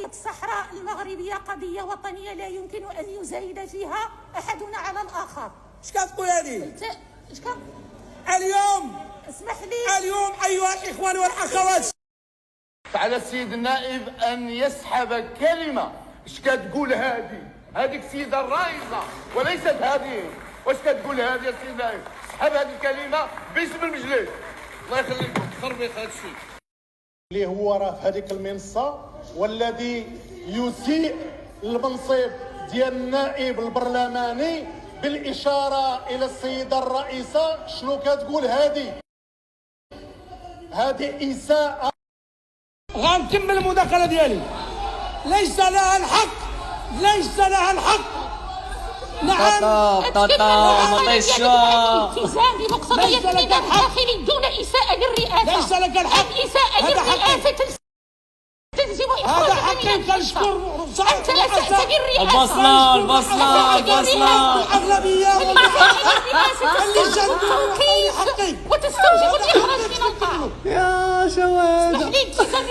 الصحراء المغربية قضية وطنية لا يمكن أن يزايد فيها أحدنا على الآخر. اش كتقول هذه؟ اليوم اسمح لي اليوم أيها الإخوان والأخوات، على السيد النائب أن يسحب كلمة. اش كتقول هذيك السيدة الرئيسة وليست هذه. واش كتقول هذه يا سيد النائب؟ سحب هذه الكلمة باسم المجلس. الله يخليكم خربيق هذا الشيء اللي هو راه في هذيك المنصة والذي يسيء المنصب ديال النائب البرلماني بالإشارة إلى السيدة الرئيسة. شنو كتقول هذه إساءة. غنكمل المداخلة ديالي. ليس لها الحق نعم الالتزام بمقتضيات النظام الداخلي دون إساءة للرئاسة. ليس لك الحق. الإساءة للرئاسة تلزم هذا إخراجها من حقي. المستشفى. كنشكر أنت أسأت بالرئاسة. البصلة الأغلبية اللي جنبي وتستوجب الإخراج من القاعة. يا شواد. الالتزام